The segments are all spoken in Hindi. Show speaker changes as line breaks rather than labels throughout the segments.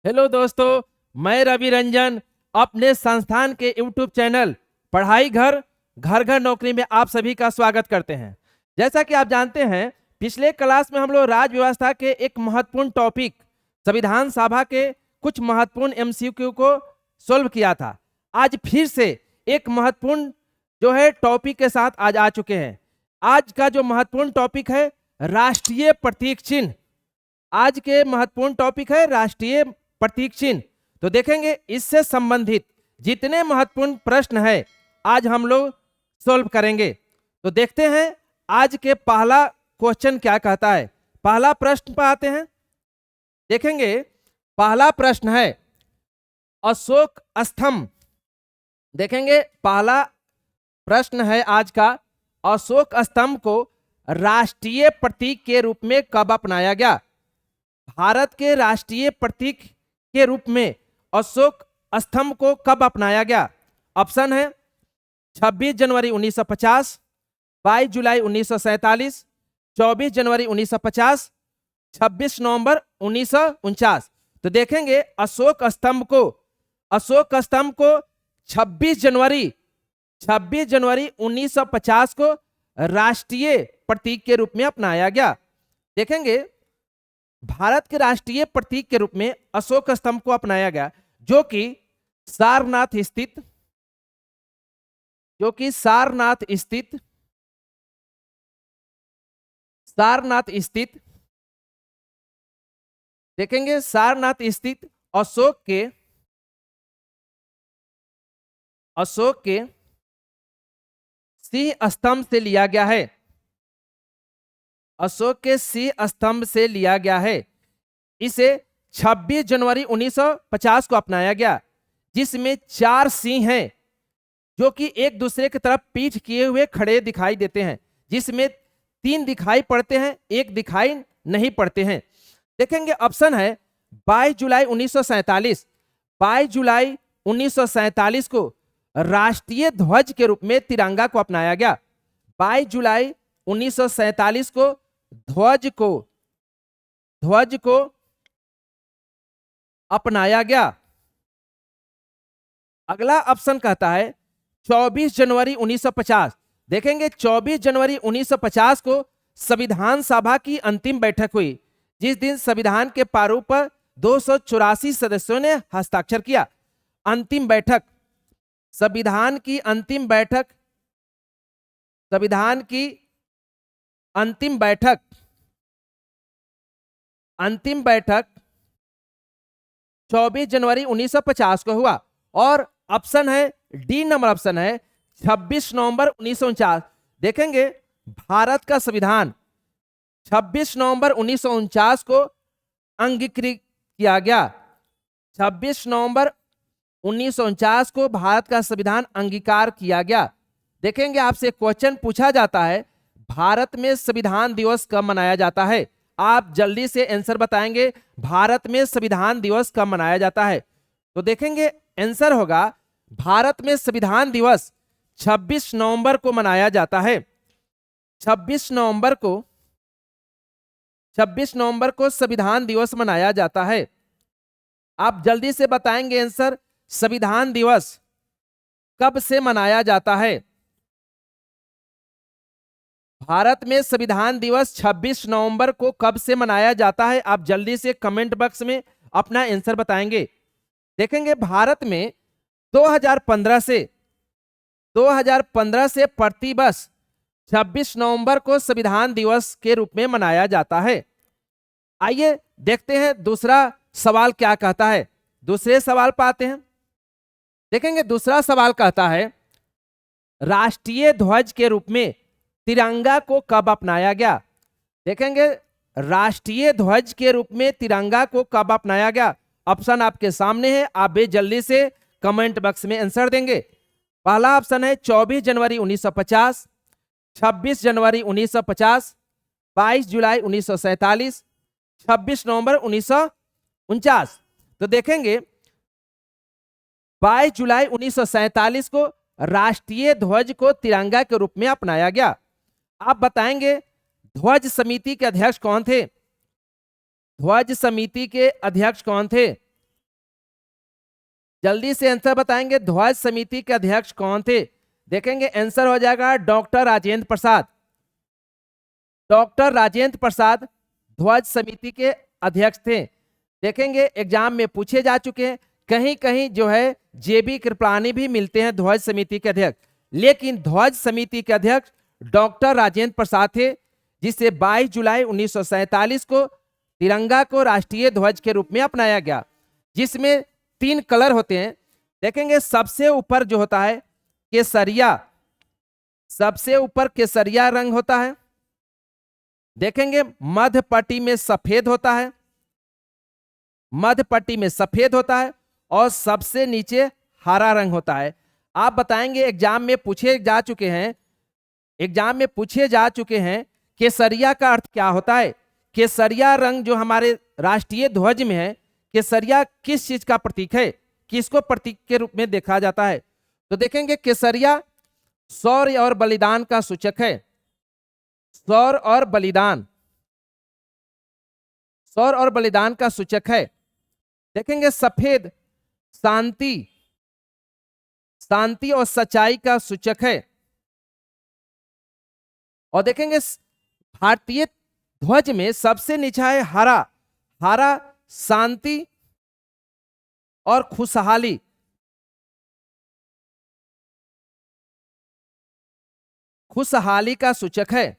हेलो दोस्तों, मैं रवि रंजन अपने संस्थान के यूट्यूब चैनल पढ़ाई घर घर घर नौकरी में आप सभी का स्वागत करते हैं। जैसा कि आप जानते हैं, पिछले क्लास में हम लोग राज्य व्यवस्था के एक महत्वपूर्ण टॉपिक संविधान सभा के कुछ महत्वपूर्ण एमसीक्यू को सोल्व किया था। आज फिर से एक महत्वपूर्ण जो है टॉपिक के साथ आज आ चुके हैं। आज का जो महत्वपूर्ण टॉपिक है राष्ट्रीय प्रतीक चिन्ह। आज के महत्वपूर्ण टॉपिक है राष्ट्रीय प्रतीक चिन्ह। तो देखेंगे इससे संबंधित जितने महत्वपूर्ण प्रश्न है आज हम लोग सॉल्व करेंगे। तो देखते हैं आज के पहला क्वेश्चन क्या कहता है। पहला प्रश्न पर आते हैं। देखेंगे पहला प्रश्न है अशोक स्तंभ। देखेंगे पहला प्रश्न है आज का, अशोक स्तंभ को राष्ट्रीय प्रतीक के रूप में कब अपनाया गया। भारत के राष्ट्रीय प्रतीक के रूप में अशोक स्तंभ को कब अपनाया गया। ऑप्शन है 26 जनवरी 1950, 22 जुलाई 1947, 24 जनवरी 1950, 26 नवंबर 1949। तो देखेंगे अशोक स्तंभ को 26 जनवरी 1950 को राष्ट्रीय प्रतीक के रूप में अपनाया गया। देखेंगे भारत के राष्ट्रीय प्रतीक के रूप में अशोक स्तंभ को अपनाया गया, जो कि सारनाथ स्थित देखेंगे सारनाथ स्थित अशोक के सिंह स्तंभ से लिया गया है। अशोक के सिंह स्तंभ से लिया गया है। इसे 26 जनवरी 1950 को अपनाया गया, जिसमें 4 सिंह हैं जो कि एक दूसरे की तरफ पीठ किए हुए खड़े दिखाई देते हैं, जिसमें 3 दिखाई पड़ते हैं, 1 दिखाई नहीं पड़ते हैं। देखेंगे ऑप्शन है 22 जुलाई 1947। 22 जुलाई 1947 को राष्ट्रीय ध्वज के रूप में तिरंगा को अपनाया गया। 22 जुलाई 1947 को ध्वज को अपनाया गया। अगला ऑप्शन कहता है 24 जनवरी 1950। देखेंगे 24 जनवरी 1950 को संविधान सभा की अंतिम बैठक हुई, जिस दिन संविधान के प्रारूप पर 284 सदस्यों ने हस्ताक्षर किया। संविधान की अंतिम बैठक 24 जनवरी 1950 को हुआ। और ऑप्शन है डी नंबर ऑप्शन है 26 नवंबर 1949। देखेंगे भारत का संविधान 26 नवंबर 1949 को अंगीकृत किया गया। 26 नवंबर 1949 को भारत का संविधान अंगीकार किया गया। देखेंगे आपसे क्वेश्चन पूछा जाता है भारत में संविधान दिवस कब मनाया जाता है। आप जल्दी से आंसर बताएंगे भारत में संविधान दिवस कब मनाया जाता है। तो देखेंगे आंसर होगा भारत में संविधान दिवस 26 नवंबर को मनाया जाता है। 26 नवंबर को संविधान दिवस मनाया जाता है। आप जल्दी से बताएंगे आंसर, संविधान दिवस कब से मनाया जाता है। भारत में संविधान दिवस 26 नवंबर को कब से मनाया जाता है। आप जल्दी से कमेंट बॉक्स में अपना आंसर बताएंगे। देखेंगे भारत में 2015 से प्रतिवर्ष 26 नवंबर को संविधान दिवस के रूप में मनाया जाता है। आइए देखते हैं दूसरा सवाल क्या कहता है। दूसरे सवाल पर आते हैं। देखेंगे दूसरा सवाल कहता है राष्ट्रीय ध्वज के रूप में तिरंगा को कब अपनाया गया। देखेंगे राष्ट्रीय ध्वज के रूप में तिरंगा को कब अपनाया गया। ऑप्शन आपके सामने है, आप भी जल्दी से कमेंट बॉक्स में आंसर देंगे। पहला ऑप्शन है 24 जनवरी 1950, 26 जनवरी 1950, 22 जुलाई 1947, 26 नवंबर 1949। तो देखेंगे 22 जुलाई 1947 को राष्ट्रीय ध्वज को तिरंगा के रूप में अपनाया गया। आप बताएंगे ध्वज समिति के अध्यक्ष कौन थे। ध्वज समिति के अध्यक्ष कौन थे। जल्दी से आंसर बताएंगे, ध्वज समिति के अध्यक्ष कौन थे? देखेंगे आंसर हो जाएगा डॉक्टर राजेंद्र प्रसाद। डॉक्टर राजेंद्र प्रसाद ध्वज समिति के अध्यक्ष थे। देखेंगे एग्जाम में पूछे जा चुके हैं, कहीं कहीं जो है जेबी कृपलानी भी मिलते हैं ध्वज समिति के अध्यक्ष, लेकिन ध्वज समिति के अध्यक्ष डॉक्टर राजेंद्र प्रसाद थे, जिसे 22 जुलाई 1947 को तिरंगा को राष्ट्रीय ध्वज के रूप में अपनाया गया, जिसमें 3 कलर होते हैं। देखेंगे सबसे ऊपर जो होता है केसरिया, सबसे ऊपर केसरिया रंग होता है। देखेंगे मध्य पट्टी में सफेद होता है, मध्य पट्टी में सफेद होता है, और सबसे नीचे हरा रंग होता है। आप बताएंगे एग्जाम में पूछे जा चुके हैं, एग्जाम में पूछे जा चुके हैं केसरिया का अर्थ क्या होता है। केसरिया रंग जो हमारे राष्ट्रीय ध्वज में है, केसरिया किस चीज का प्रतीक है, किसको प्रतीक के रूप में देखा जाता है? तो देखेंगे केसरिया शौर्य और बलिदान का सूचक है, शौर्य और बलिदान, शौर्य और बलिदान का सूचक है। देखेंगे सफेद शांति, शांति और सच्चाई का सूचक है। और देखेंगे भारतीय ध्वज में सबसे नीचा है हरा, हरा शांति और खुशहाली, खुशहाली का सूचक है।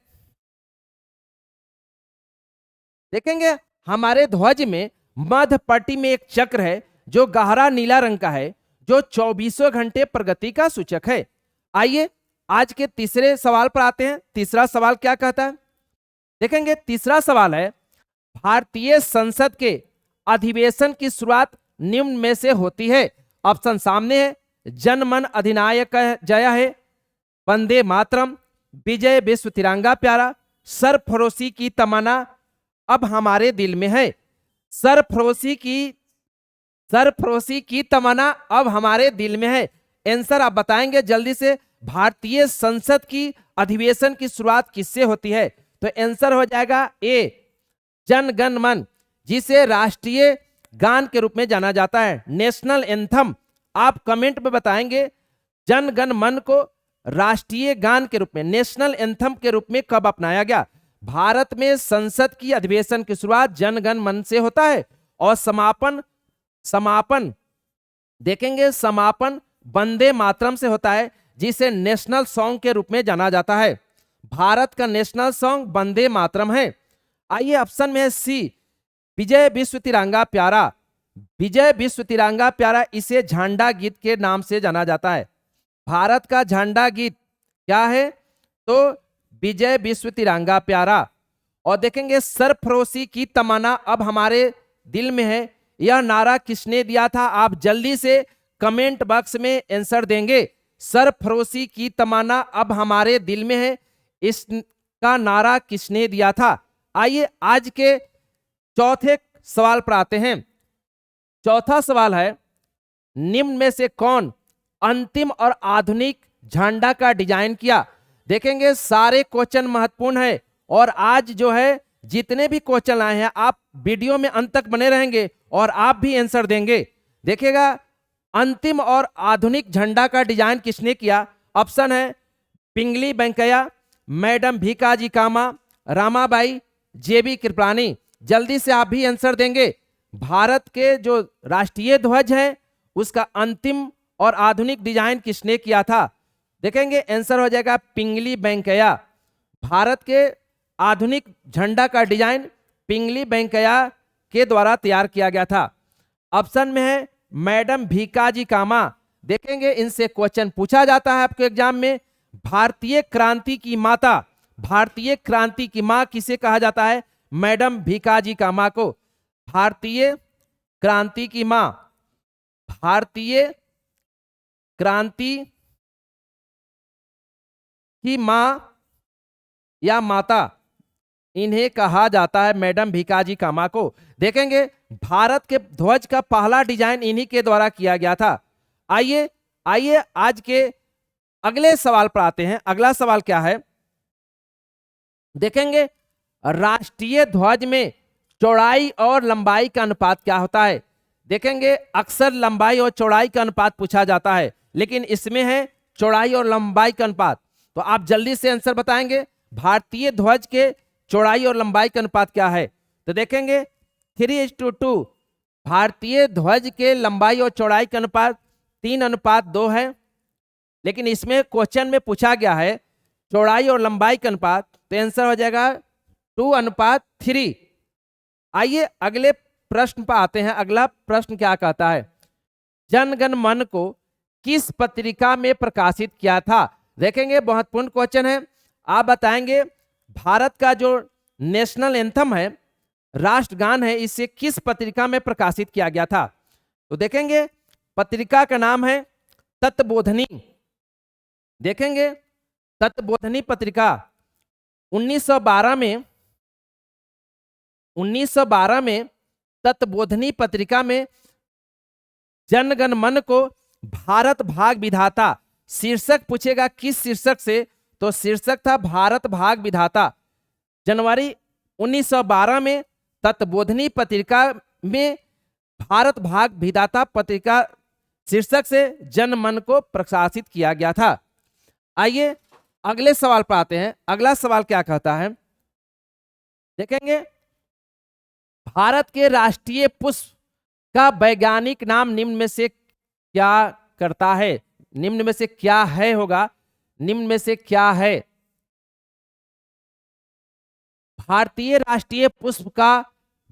देखेंगे हमारे ध्वज में मध्य पट्टी में एक चक्र है जो गहरा नीला रंग का है, जो 24 घंटे प्रगति का सूचक है। आइए आज के तीसरे सवाल पर आते हैं। तीसरा सवाल क्या कहता है? देखेंगे तीसरा सवाल है, भारतीय संसद के अधिवेशन की शुरुआत निम्न में से होती है। ऑप्शन सामने है, जनमन अधिनायक जय है, वंदे मातरम, विजय विश्व तिरंगा प्यारा, सरफरोशी की तमन्ना अब हमारे दिल में है। सरफरोशी की तमन्ना अब हमारे दिल में है। आंसर आप बताएंगे जल्दी से, भारतीय संसद की अधिवेशन की शुरुआत किससे होती है? तो आंसर हो जाएगा ए, जन गण मन, जिसे राष्ट्रीय गान के रूप में जाना जाता है, नेशनल एंथम। आप कमेंट में बताएंगे जन गण मन को राष्ट्रीय गान के रूप में, नेशनल एंथम के रूप में कब अपनाया गया? भारत में संसद की अधिवेशन की शुरुआत जन गण मन से होता है, और समापन देखेंगे समापन वंदे मातरम से होता है, जिसे नेशनल सॉन्ग के रूप में जाना जाता है। भारत का नेशनल सॉन्ग वंदे मातरम है। आइए ऑप्शन में है सी, विजय विश्व तिरंगा प्यारा। विजय विश्व तिरंगा प्यारा इसे झंडा गीत के नाम से जाना जाता है। भारत का झंडा गीत क्या है? तो विजय विश्व तिरंगा प्यारा। और देखेंगे सरफरोशी की तमन्ना अब हमारे दिल में है, यह नारा किसने दिया था? आप जल्दी से कमेंट बॉक्स में आंसर देंगे। सरफरोशी की तमन्ना अब हमारे दिल में है, इसका नारा किसने दिया था? आइए आज के चौथे सवाल पर आते हैं। चौथा सवाल है, निम्न में से कौन अंतिम और आधुनिक झंडा का डिजाइन किया? देखेंगे सारे क्वेश्चन महत्वपूर्ण है, और आज जो है जितने भी क्वेश्चन आए हैं आप वीडियो में अंत तक बने रहेंगे और आप भी आंसर देंगे। देखिएगा अंतिम और आधुनिक झंडा का डिजाइन किसने किया? ऑप्शन है पिंगली वेंकैया, मैडम भीकाजी कामा, रामाबाई, जेबी कृपलानी। जल्दी से आप भी आंसर देंगे। भारत के जो राष्ट्रीय ध्वज है उसका अंतिम और आधुनिक डिजाइन किसने किया था? देखेंगे आंसर हो जाएगा पिंगली वेंकैया। भारत के आधुनिक झंडा का डिजाइन पिंगली वेंकैया के द्वारा तैयार किया गया था। ऑप्शन में है मैडम भीकाजी कामा। देखेंगे इनसे क्वेश्चन पूछा जाता है आपके एग्जाम में। भारतीय क्रांति की माता, भारतीय क्रांति की मां किसे कहा जाता है? मैडम भीकाजी कामा को। भारतीय क्रांति की मां, भारतीय क्रांति की मां या माता, इन्हें कहा जाता है मैडम भीकाजी कामा को। देखेंगे भारत के ध्वज का पहला डिजाइन इन्हीं के द्वारा किया गया था। आइए आज के अगले सवाल पर आते हैं। अगला सवाल क्या है? देखेंगे राष्ट्रीय ध्वज में चौड़ाई और लंबाई का अनुपात क्या होता है? देखेंगे अक्सर लंबाई और चौड़ाई का अनुपात पूछा जाता है, लेकिन इसमें है चौड़ाई और लंबाई का अनुपात। तो आप जल्दी से आंसर बताएंगे भारतीय ध्वज के चौड़ाई और लंबाई का अनुपात क्या है। तो देखेंगे 3:2। भारतीय ध्वज के लंबाई और चौड़ाई का अनुपात 3:2 है, लेकिन इसमें क्वेश्चन में पूछा गया है चौड़ाई और लंबाई का अनुपात, तो आंसर हो जाएगा 2:3। आइए अगले प्रश्न पर आते हैं। अगला प्रश्न क्या कहता है, जन गण मन को किस पत्रिका में प्रकाशित किया था। देखेंगे महत्वपूर्ण क्वेश्चन है। आप बताएंगे भारत का जो नेशनल एंथम है, राष्ट्रगान है, इसे किस पत्रिका में प्रकाशित किया गया था। तो देखेंगे पत्रिका का नाम है तत्वबोधिनी। देखेंगे तत्वबोधिनी पत्रिका 1912 में तत्वबोधिनी पत्रिका में जनगण मन को भारत भाग विधाता, शीर्षक पूछेगा किस शीर्षक से, तो शीर्षक था भारत भाग विधाता। जनवरी 1912 में तत्वबोधिनी पत्रिका में भारत भाग विधाता पत्रिका शीर्षक से जनमन को प्रकाशित किया गया था। आइए अगले सवाल पर आते हैं। अगला सवाल क्या कहता है, देखेंगे भारत के राष्ट्रीय पुष्प का वैज्ञानिक नाम निम्न में से क्या करता है। निम्न में से क्या है होगा, निम्न में से क्या है। भारतीय राष्ट्रीय पुष्प का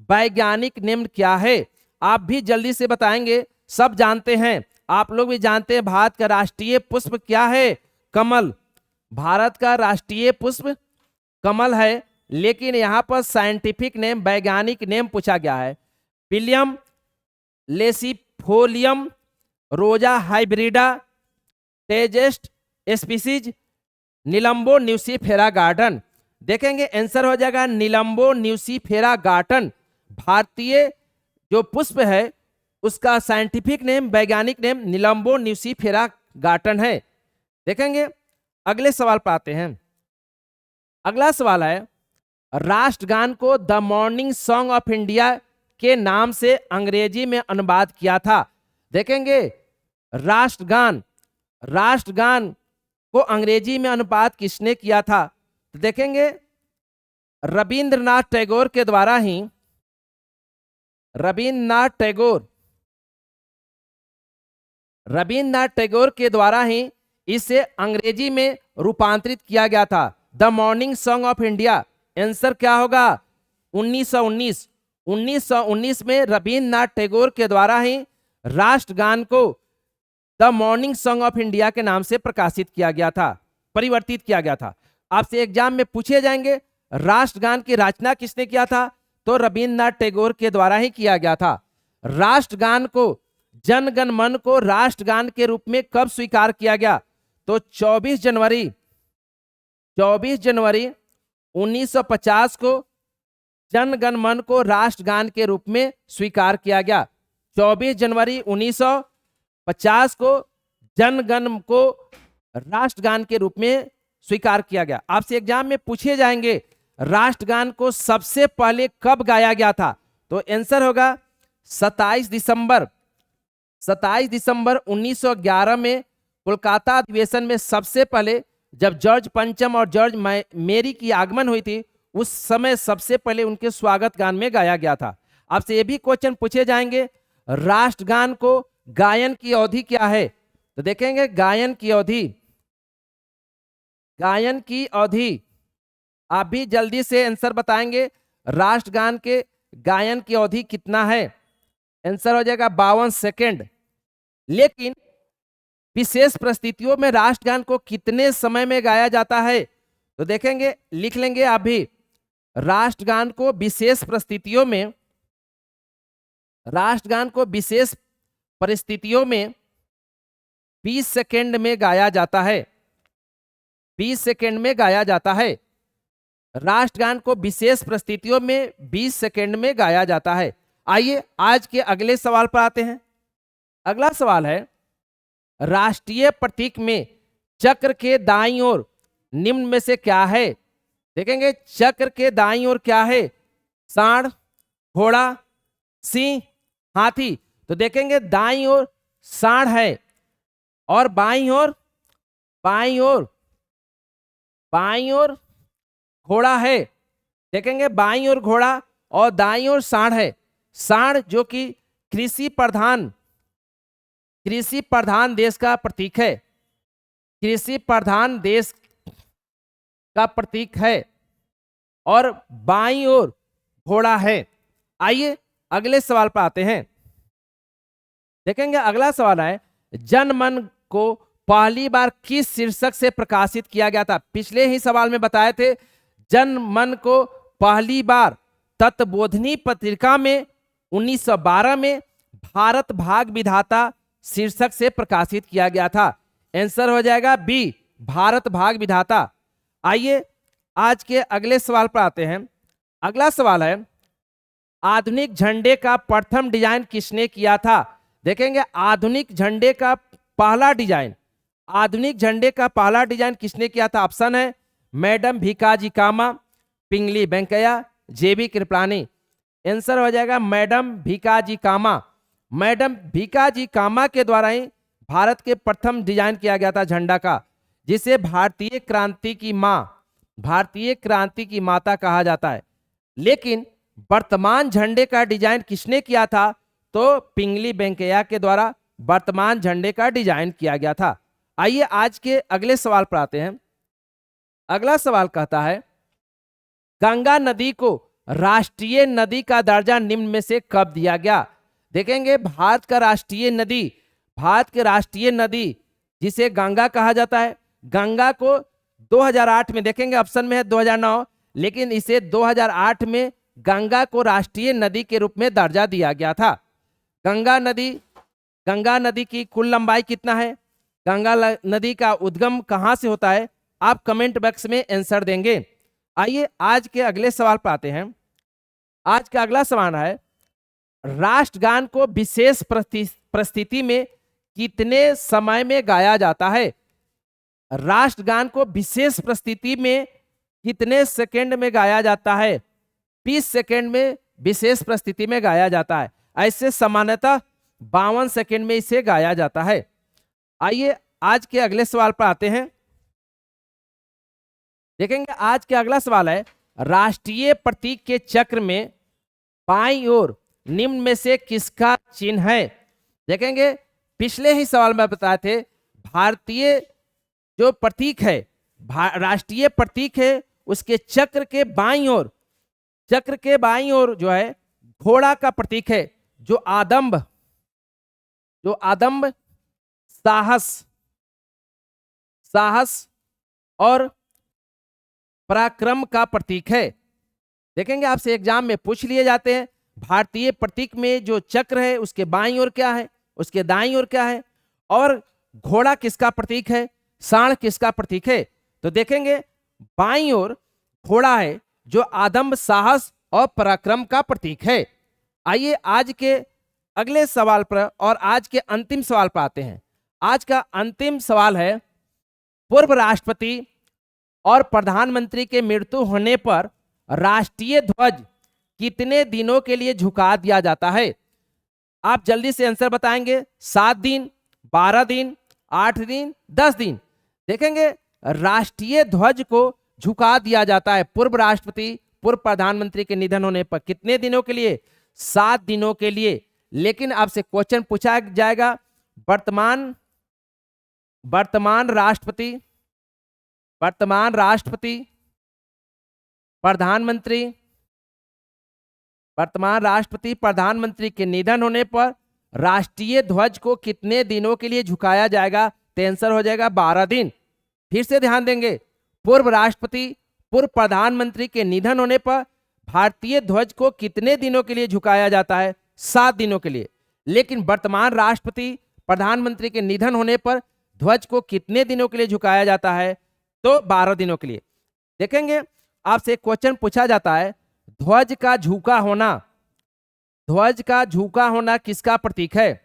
वैज्ञानिक नाम क्या है। आप भी जल्दी से बताएंगे, सब जानते हैं, आप लोग भी जानते हैं भारत का राष्ट्रीय पुष्प क्या है, कमल। भारत का राष्ट्रीय पुष्प कमल है, लेकिन यहां पर साइंटिफिक नेम, वैज्ञानिक नेम पूछा गया है। पिलियम लेसिफोलियम रोजा हाइब्रिडा तेजेस्ट स्पीसीज निलंबो न्यूसीफेरा गार्डन। देखेंगे आंसर हो जाएगा निलंबो न्यूसीफेरा गार्डन। भारतीय जो पुष्प है उसका साइंटिफिक नेम, वैज्ञानिक नेम निलंबो न्यूसीफेरा गार्डन है। देखेंगे अगले सवाल पर आते हैं। अगला सवाल है, राष्ट्रगान को the morning song of India के नाम से अंग्रेजी में अनुवाद किया था। देखेंगे राष्ट्रगान को अंग्रेजी में अनुवाद किसने किया था। तो देखेंगे रविंद्रनाथ टैगोर के द्वारा ही, रविंद्रनाथ टैगोर के द्वारा ही इसे अंग्रेजी में रूपांतरित किया गया था। The morning song of India. Answer क्या होगा 1919 में रविंद्रनाथ टैगोर के द्वारा ही राष्ट्रगान को the morning song of India के नाम से प्रकाशित किया गया था, परिवर्तित किया गया था। आपसे एग्जाम में पूछे जाएंगे राष्ट्रगान की रचना किसने किया था, तो रविंद्रनाथ टैगोर के द्वारा ही किया गया था। राष्ट्रगान को, जनगण मन को राष्ट्रगान के रूप में कब स्वीकार किया गया, तो 24 जनवरी 1950 को जनगण मन को राष्ट्रगान के रूप में स्वीकार किया गया। 24 जनवरी 1950 को जनगण को राष्ट्रगान के रूप में स्वीकार किया गया। आपसे एग्जाम में पूछे जाएंगे राष्ट्रगान को सबसे पहले कब गाया गया था, तो आंसर होगा 27 दिसंबर 1911 में कोलकाता अधिवेशन में सबसे पहले जब जॉर्ज पंचम और जॉर्ज मेरी की आगमन हुई थी, उस समय सबसे पहले उनके स्वागत गान में गाया गया था। आपसे ये भी क्वेश्चन पूछे जाएंगे राष्ट्रगान को गायन की अवधि क्या है, तो देखेंगे गायन की अवधि आप भी जल्दी से आंसर बताएंगे। राष्ट्रगान के गायन की अवधि कितना है, आंसर हो जाएगा 52 सेकेंड। लेकिन विशेष परिस्थितियों में राष्ट्रगान को कितने समय में गाया जाता है, तो देखेंगे, लिख लेंगे आप भी। राष्ट्रगान को विशेष परिस्थितियों में 20 सेकेंड में गाया जाता है। 20 सेकेंड में गाया जाता है। राष्ट्रगान को विशेष परिस्थितियों में 20 सेकेंड में गाया जाता है। आइए आज के अगले सवाल पर आते हैं। अगला सवाल है, राष्ट्रीय प्रतीक में चक्र के दाईं ओर निम्न में से क्या है। देखेंगे चक्र के दाईं ओर क्या है, सांड, घोड़ा, सिंह, हाथी। तो देखेंगे दाईं ओर सांड है और बाईं ओर घोड़ा है। देखेंगे बाईं ओर घोड़ा और दाईं ओर सांड है। सांड जो कि कृषि प्रधान देश का प्रतीक है, कृषि प्रधान देश का प्रतीक है और बाईं ओर घोड़ा है। आइए अगले सवाल पर आते हैं। देखेंगे अगला सवाल है, जनमन को पहली बार किस शीर्षक से प्रकाशित किया गया था? पिछले ही सवाल में बताए थे, जनमन को पहली बार तत्वबोधिनी पत्रिका में 1912 में भारत भाग विधाता शीर्षक से प्रकाशित किया गया था। आंसर हो जाएगा बी, भारत भाग विधाता। आइए आज के अगले सवाल पर आते हैं। अगला सवाल है, आधुनिक झंडे का प्रथम डिजाइन किसने किया था? देखेंगे आधुनिक झंडे का पहला डिजाइन किसने किया था? ऑप्शन है मैडम भीकाजी कामा, पिंगली वेंकैया, जेबी कृपलानी। आंसर हो जाएगा मैडम भीकाजी कामा। मैडम भीकाजी कामा के द्वारा ही भारत के प्रथम डिजाइन किया गया था झंडा का, जिसे भारतीय क्रांति की माता कहा जाता है। लेकिन वर्तमान झंडे का डिजाइन किसने किया था? तो पिंगली वेंकैया के द्वारा वर्तमान झंडे का डिजाइन किया गया था। आइए आज के अगले सवाल पर आते हैं। अगला सवाल कहता है, गंगा नदी को राष्ट्रीय नदी का दर्जा निम्न में से कब दिया गया? देखेंगे भारत की राष्ट्रीय नदी जिसे गंगा कहा जाता है, गंगा को 2008 में, देखेंगे ऑप्शन में है 2009, लेकिन इसे 2008 में गंगा को राष्ट्रीय नदी के रूप में दर्जा दिया गया था। गंगा नदी की कुल लंबाई कितना है? गंगा नदी का उद्गम कहां से होता है? आप कमेंट बॉक्स में आंसर देंगे। आइए आज के अगले सवाल पर आते हैं। आज का अगला सवाल है, राष्ट्रगान को विशेष परिस्थिति में कितने समय में गाया जाता है? राष्ट्रगान को विशेष परिस्थिति में कितने सेकंड में गाया जाता है? 20 सेकंड में विशेष परिस्थिति में गाया जाता है। ऐसे सामान्यतः 52 सेकंड में इसे गाया जाता है। आइए आज के अगले सवाल पर आते हैं। देखेंगे आज के अगला सवाल है, राष्ट्रीय प्रतीक के चक्र में बाईं ओर निम्न में से किसका चिन्ह है? देखेंगे पिछले ही सवाल में बताए थे, भारतीय जो प्रतीक है, राष्ट्रीय प्रतीक है, उसके चक्र के बाईं ओर जो है घोड़ा का प्रतीक है, जो आदम्ब साहस और पराक्रम का प्रतीक है। देखेंगे आपसे एग्जाम में पूछ लिए जाते हैं, भारतीय प्रतीक में जो चक्र है उसके बाईं ओर क्या है, उसके दाईं ओर क्या है, और घोड़ा किसका प्रतीक है, सांड किसका प्रतीक है? तो देखेंगे बाईं ओर घोड़ा है, जो आदम्ब साहस और पराक्रम का प्रतीक है। आइए आज के अगले सवाल पर और आज के अंतिम सवाल पर आते हैं। आज का अंतिम सवाल है, पूर्व राष्ट्रपति और प्रधानमंत्री के मृत्यु होने पर राष्ट्रीय ध्वज कितने दिनों के लिए झुका दिया जाता है? आप जल्दी से आंसर बताएंगे। 7 दिन, 12 दिन, 8 दिन, 10 दिन। देखेंगे राष्ट्रीय ध्वज को झुका दिया जाता है पूर्व राष्ट्रपति, पूर्व प्रधानमंत्री के निधन होने पर। कितने दिनों के लिए? 7 दिनों के लिए। लेकिन आपसे क्वेश्चन पूछा जाएगा, वर्तमान राष्ट्रपति, प्रधानमंत्री के निधन होने पर राष्ट्रीय ध्वज को कितने दिनों के लिए झुकाया जाएगा? तो आंसर हो जाएगा 12 दिन। फिर से ध्यान देंगे, पूर्व राष्ट्रपति, पूर्व प्रधानमंत्री के निधन होने पर भारतीय ध्वज को कितने दिनों के लिए झुकाया जाता है? 7 दिनों के लिए। लेकिन वर्तमान राष्ट्रपति, प्रधानमंत्री के निधन होने पर ध्वज को कितने दिनों के लिए झुकाया जाता है? तो 12 दिनों के लिए। देखेंगे आपसे एक क्वेश्चन पूछा जाता है, ध्वज का झुका होना किसका प्रतीक है?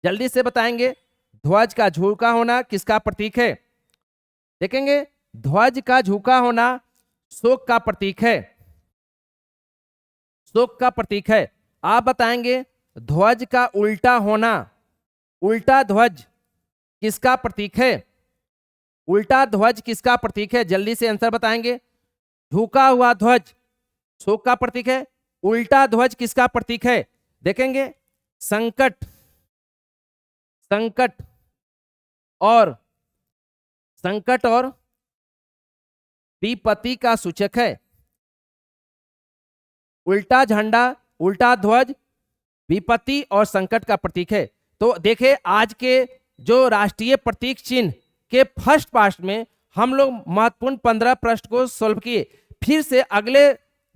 जल्दी से बताएंगे, ध्वज का झुका होना किसका प्रतीक है? देखेंगे ध्वज का झुका होना शोक का प्रतीक है। आप बताएंगे ध्वज का उल्टा होना, उल्टा ध्वज किसका प्रतीक है? उल्टा ध्वज किसका प्रतीक है? जल्दी से आंसर बताएंगे। झुका हुआ ध्वज शोक का प्रतीक है। उल्टा ध्वज किसका प्रतीक है? देखेंगे, संकट, संकट और संकट और विपत्ति का सूचक है। उल्टा झंडा, उल्टा ध्वज विपत्ति और संकट का प्रतीक है। तो देखें, आज के जो राष्ट्रीय प्रतीक चिन्ह के फर्स्ट पार्ट में हम लोग महत्वपूर्ण 15 प्रश्न को सॉल्व किए। फिर से अगले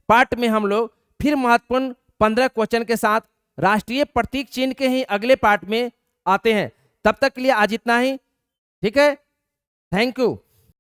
पार्ट में हम लोग फिर महत्वपूर्ण 15 क्वेश्चन के साथ राष्ट्रीय प्रतीक चिन्ह के ही अगले पार्ट में आते हैं। तब तक के लिए आज इतना ही, ठीक है। Thank you.